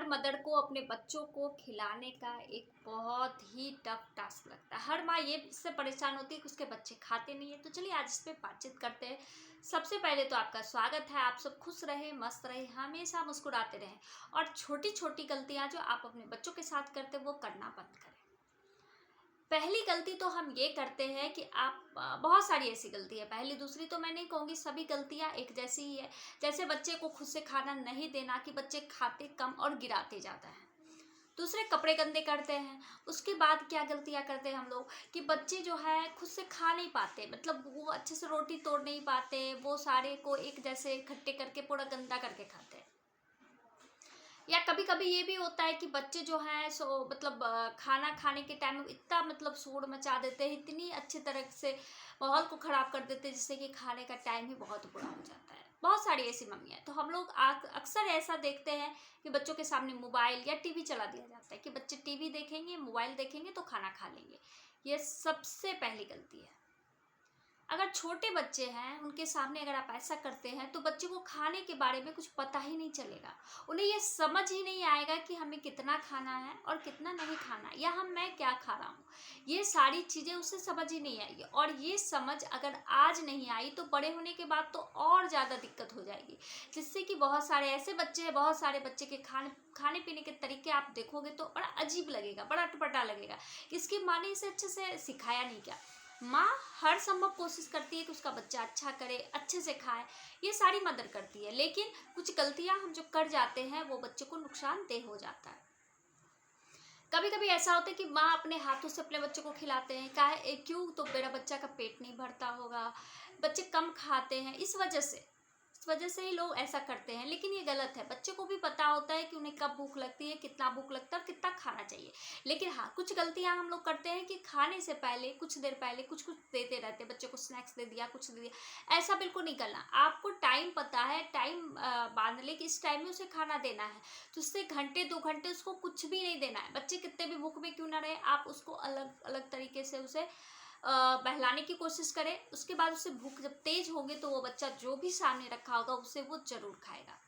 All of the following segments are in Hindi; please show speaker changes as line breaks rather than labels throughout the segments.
हर मदर को अपने बच्चों को खिलाने का एक बहुत ही टफ टास्क लगता है। हर माँ ये इससे परेशान होती है कि उसके बच्चे खाते नहीं है। तो चलिए आज इस पे बातचीत करते हैं। सबसे पहले तो आपका स्वागत है। आप सब खुश रहें, मस्त रहें, हमेशा मुस्कुराते रहें और छोटी छोटी गलतियां जो आप अपने बच्चों के साथ करते हैं वो करना बंद करें। पहली गलती तो हम ये करते हैं कि आप बहुत सारी ऐसी गलती है। पहली दूसरी तो मैं नहीं कहूँगी, सभी गलतियाँ एक जैसी ही है। जैसे बच्चे को खुद से खाना नहीं देना कि बच्चे खाते कम और गिराते ज़्यादा हैं। दूसरे कपड़े गंदे करते हैं। उसके बाद क्या गलतियाँ करते हैं हम लोग कि बच्चे जो है खुद से खा नहीं पाते, मतलब वो अच्छे से रोटी तोड़ नहीं पाते, वो सारे को एक जैसे इकट्ठे करके पूरा गंदा करके खाते हैं। या कभी कभी ये भी होता है कि बच्चे जो हैं सो मतलब खाना खाने के टाइम में इतना मतलब शोर मचा देते हैं, इतनी अच्छी तरह से माहौल को ख़राब कर देते हैं जिससे कि खाने का टाइम ही बहुत बुरा हो जाता है। बहुत सारी ऐसी मम्मियाँ, तो हम लोग अक्सर ऐसा देखते हैं कि बच्चों के सामने मोबाइल या टीवी चला दिया जाता है कि बच्चे टीवी देखेंगे, मोबाइल देखेंगे तो खाना खा लेंगे। ये सबसे पहली गलती है। अगर छोटे बच्चे हैं उनके सामने अगर आप ऐसा करते हैं तो बच्चे को खाने के बारे में कुछ पता ही नहीं चलेगा। उन्हें ये समझ ही नहीं आएगा कि हमें कितना खाना है और कितना नहीं खाना, या मैं क्या खा रहा हूँ। ये सारी चीज़ें उसे समझ ही नहीं आएगी, और ये समझ अगर आज नहीं आई तो बड़े होने के बाद तो और ज़्यादा दिक्कत हो जाएगी। जिससे कि बहुत सारे ऐसे बच्चे हैं, बहुत सारे बच्चे के खाने पीने के तरीके आप देखोगे तो बड़ा अजीब लगेगा, बड़ा अटपटा लगेगा। इसकी माँ ने इसे अच्छे से सिखाया नहीं क्या। माँ हर संभव कोशिश करती है कि उसका बच्चा अच्छा करे, अच्छे से खाए, ये सारी मदद करती है। लेकिन कुछ गलतियां हम जो कर जाते हैं वो बच्चे को नुकसानदेह हो जाता है। कभी कभी ऐसा होता है कि माँ अपने हाथों से अपने बच्चे को खिलाते हैं, क्यों, तो मेरा बच्चा का पेट नहीं भरता होगा, बच्चे कम खाते हैं, इस वजह से ही लोग ऐसा करते हैं। लेकिन ये गलत है। बच्चे को भी पता होता है कि उन्हें कब भूख लगती है, कितना भूख लगता है और कितना खाना चाहिए। लेकिन हाँ, कुछ गलतियां हम लोग करते हैं कि खाने से पहले कुछ देर पहले कुछ कुछ देते रहते हैं। बच्चे को स्नैक्स दे दिया, कुछ दे दिया, ऐसा बिल्कुल नहीं करना। आपको टाइम पता है, टाइम बांध ले कि इस टाइम में उसे खाना देना है, तो उससे घंटे 2 घंटे उसको कुछ भी नहीं देना है। बच्चे कितने भी भूख में क्यों ना रहे, आप उसको अलग अलग तरीके से उसे बहलाने की कोशिश करें। उसके बाद उससे भूख जब तेज होगी तो वो बच्चा जो भी सामने रखा होगा उसे वो जरूर खाएगा।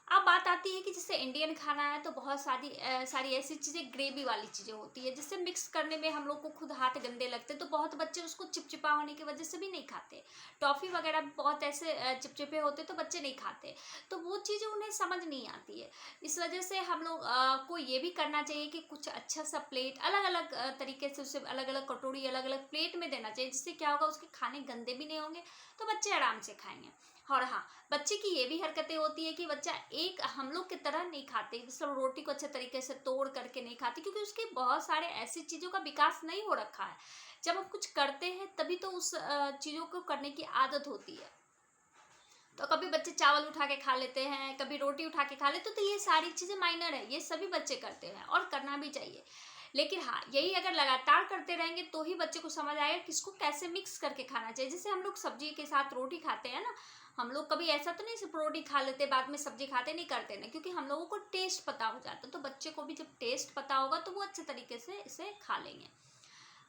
अब बात आती है कि जैसे इंडियन खाना है तो बहुत सारी ऐसी चीज़ें ग्रेवी वाली चीज़ें होती है जिससे मिक्स करने में हम लोग को खुद हाथ गंदे लगते हैं, तो बहुत बच्चे उसको चिपचिपा होने की वजह से भी नहीं खाते। टॉफ़ी वगैरह भी बहुत ऐसे चिपचिपे होते तो बच्चे नहीं खाते, तो वो चीज़ें उन्हें समझ नहीं आती है। इस वजह से हम लोग को ये भी करना चाहिए कि कुछ अच्छा सा प्लेट अलग अलग तरीके से उसे अलग अलग कटोरी अलग अलग प्लेट में देना चाहिए, जिससे क्या होगा, उसके खाने गंदे भी नहीं होंगे तो बच्चे आराम से खाएंगे। और हाँ, बच्चे की ये भी हरकतें होती है कि बच्चा एक हम लोग की तरह नहीं खाते, मतलब रोटी को अच्छे तरीके से तोड़ करके नहीं खाते, क्योंकि उसके बहुत सारे ऐसी चीज़ों का विकास नहीं हो रखा है। जब हम कुछ करते हैं तभी तो उस चीज़ों को करने की आदत होती है। तो कभी बच्चे चावल उठा के खा लेते हैं, कभी रोटी उठा के खा लेते, तो ये सारी चीज़ें माइनर है, ये सभी बच्चे करते हैं और करना भी चाहिए। लेकिन हाँ, यही अगर लगातार करते रहेंगे तो ही बच्चे को समझ आएगा किसको कैसे मिक्स करके खाना चाहिए। जैसे हम लोग सब्जी के साथ रोटी खाते हैं ना, हम लोग कभी ऐसा तो नहीं सिर्फ रोटी खा लेते बाद में सब्जी खाते, नहीं करते ना, क्योंकि हम लोगों को टेस्ट पता हो जाता है। तो बच्चे को भी जब टेस्ट पता होगा तो वो अच्छे तरीके से इसे खा लेंगे।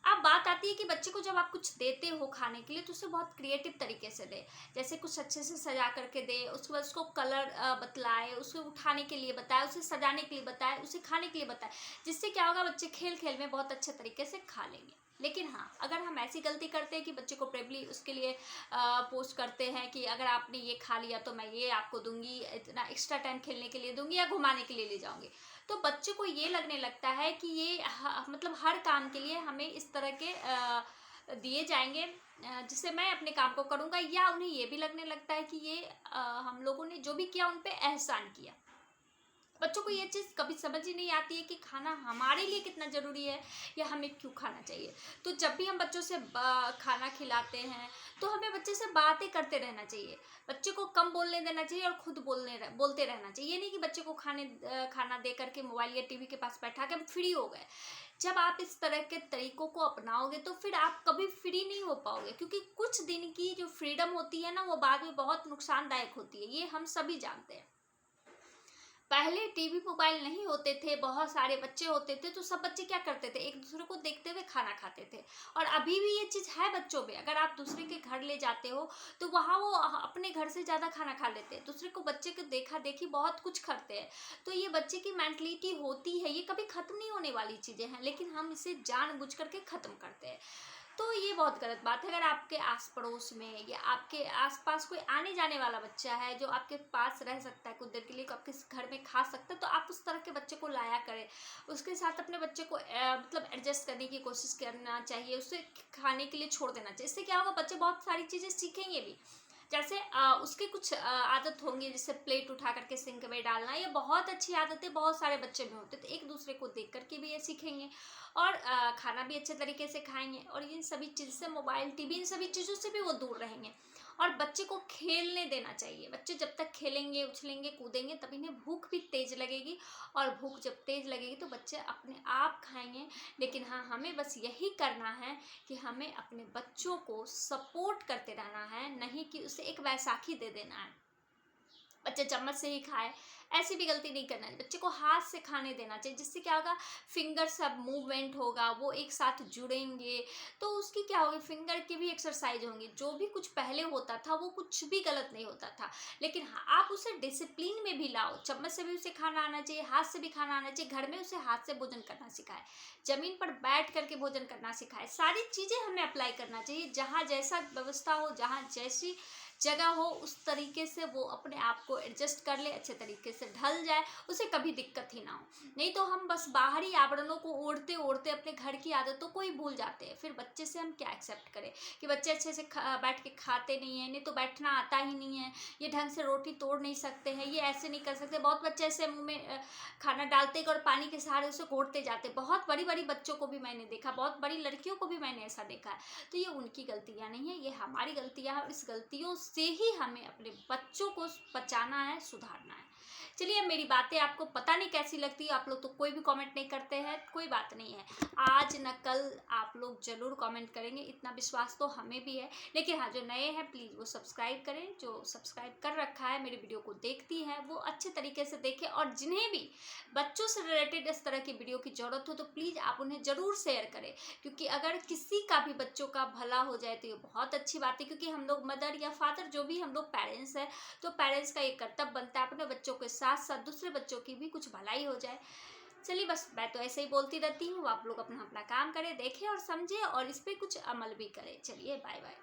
अब बात आती है कि बच्चे को जब आप कुछ देते हो खाने के लिए तो उसे बहुत क्रिएटिव तरीके से दे। जैसे कुछ अच्छे से सजा करके दे, उसके बाद उसको कलर बतलाए, उसे उठाने के लिए बताए, उसे सजाने के लिए बताए, उसे खाने के लिए बताए। जिससे क्या होगा, बच्चे खेल खेल में बहुत अच्छे तरीके से खा लेंगे। लेकिन हाँ, अगर हम ऐसी गलती करते हैं कि बच्चे को प्रेबली उसके लिए पोस्ट करते हैं कि अगर आपने ये खा लिया तो मैं ये आपको दूंगी, इतना एक्स्ट्रा टाइम खेलने के लिए दूंगी या घुमाने के लिए ले जाऊंगी, तो बच्चे को ये लगने लगता है कि ये मतलब हर काम के लिए हमें इस तरह के दिए जाएंगे जिससे मैं अपने काम को करूँगा। या उन्हें ये भी लगने लगता है कि ये हम लोगों ने जो भी किया उन पे एहसान किया। बच्चों को ये चीज़ कभी समझ ही नहीं आती है कि खाना हमारे लिए कितना ज़रूरी है या हमें क्यों खाना चाहिए। तो जब भी हम बच्चों से खाना खिलाते हैं तो हमें बच्चे से बातें करते रहना चाहिए। बच्चे को कम बोलने देना चाहिए और खुद बोलते रहना चाहिए। ये नहीं कि बच्चे को खाना दे करके मोबाइल या टीवी के पास बैठा के फ्री हो गए। जब आप इस तरह के तरीकों को अपनाओगे तो फिर आप कभी फ्री नहीं हो पाओगे, क्योंकि कुछ दिन की जो फ्रीडम होती है ना, वो बाद में बहुत नुकसानदायक होती है, ये हम सभी जानते हैं। पहले टीवी मोबाइल नहीं होते थे, बहुत सारे बच्चे होते थे, तो सब बच्चे क्या करते थे, एक दूसरे को देखते हुए खाना खाते थे। और अभी भी ये चीज़ है बच्चों में, अगर आप दूसरे के घर ले जाते हो तो वहाँ वो अपने घर से ज़्यादा खाना खा लेते हैं, दूसरे को बच्चे को देखा देखी बहुत कुछ करते हैं। तो ये बच्चे की मेंटलिटी होती है, ये कभी ख़त्म नहीं होने वाली चीज़ें हैं, लेकिन हम इसे जानबूझ करके ख़त्म करते हैं। तो ये बहुत गलत बात है। अगर आपके आस पड़ोस में या आपके आसपास कोई आने जाने वाला बच्चा है जो आपके पास रह सकता है कुछ देर के लिए, आपके घर में खा सकता है, तो आप उस तरह के बच्चे को लाया करें। उसके साथ अपने बच्चे को मतलब एडजस्ट करने की कोशिश करना चाहिए, उसे खाने के लिए छोड़ देना चाहिए। इससे क्या होगा, बच्चे बहुत सारी चीज़ें सीखेंगे भी। जैसे उसके कुछ आदत होंगी, जैसे प्लेट उठा करके सिंक में डालना, ये बहुत अच्छी आदतें बहुत सारे बच्चे में होते, तो एक दूसरे को देख करके भी ये सीखेंगे और खाना भी अच्छे तरीके से खाएंगे। और इन सभी चीज़ से, मोबाइल, टीवी, इन सभी चीज़ों से भी वो दूर रहेंगे। और बच्चे को खेलने देना चाहिए। बच्चे जब तक खेलेंगे, उछलेंगे, कूदेंगे, तब इन्हें भूख भी तेज लगेगी। और भूख जब तेज लगेगी तो बच्चे अपने आप खाएंगे। लेकिन हाँ, हमें बस यही करना है कि हमें अपने बच्चों को सपोर्ट करते रहना है, नहीं कि उसे एक बैसाखी दे देना है बच्चे चम्मच से ही खाए। ऐसी भी गलती नहीं करना है, बच्चे को हाथ से खाने देना चाहिए। जिससे क्या होगा, फिंगर सब मूवमेंट होगा, वो एक साथ जुड़ेंगे, तो उसकी क्या होगी, फिंगर की भी एक्सरसाइज होंगी। जो भी कुछ पहले होता था वो कुछ भी गलत नहीं होता था। लेकिन हाँ, आप उसे डिसिप्लिन में भी लाओ, चम्मच से भी उसे खाना आना चाहिए, हाथ से भी खाना आना चाहिए। घर में उसे हाथ से भोजन करना सिखाए, जमीन पर बैठ करके भोजन करना सिखाए। सारी चीज़ें हमें अप्लाई करना चाहिए। जहाँ जैसा व्यवस्था हो, जहाँ जैसी जगह हो, उस तरीके से वो अपने आप को एडजस्ट कर ले, अच्छे तरीके से ढल जाए, उसे कभी दिक्कत ही ना हो। नहीं तो हम बस बाहरी आवरणों को ओढ़ते ओढ़ते अपने घर की आदतों को ही भूल जाते हैं। फिर बच्चे से हम क्या एक्सेप्ट करें कि बच्चे अच्छे से बैठ के खाते नहीं है, नहीं तो बैठना आता ही नहीं है, ये ढंग से रोटी तोड़ नहीं सकते हैं, ये ऐसे नहीं कर सकते। बहुत बच्चे ऐसे मुंह में खाना डालते और पानी के सहारे उसे घोटते जाते। बहुत बड़ी बड़ी बच्चों को भी मैंने देखा, बहुत बड़ी लड़कियों को भी मैंने ऐसा देखा है। तो ये उनकी गलतियां नहीं है, ये हमारी गलतियां हैं। और इस गलतियों से ही हमें अपने बच्चों को बचाना है, सुधारना है। चलिए, अब मेरी बातें आपको पता नहीं कैसी लगती है, आप लोग तो कोई भी कमेंट नहीं करते हैं, कोई बात नहीं है। आज न कल आप लोग जरूर कमेंट करेंगे, इतना विश्वास तो हमें भी है। लेकिन हाँ, जो नए हैं प्लीज़ वो सब्सक्राइब करें। जो सब्सक्राइब कर रखा है, मेरी वीडियो को देखती है, वो अच्छे तरीके से देखें। और जिन्हें भी बच्चों से रिलेटेड इस तरह की वीडियो की ज़रूरत हो तो प्लीज़ आप उन्हें ज़रूर शेयर करें। क्योंकि अगर किसी का भी बच्चों का भला हो जाए तो ये बहुत अच्छी बात है। क्योंकि हम लोग मदर या फादर, जो भी हम लोग पेरेंट्स हैं, तो पेरेंट्स का एक कर्तव्य बनता है अपने बच्चों के साथ साथ दूसरे बच्चों की भी कुछ भलाई हो जाए। चलिए, बस मैं तो ऐसे ही बोलती रहती हूँ, आप लोग अपना अपना काम करें, देखें और समझें और इस पर कुछ अमल भी करें। चलिए, बाय बाय।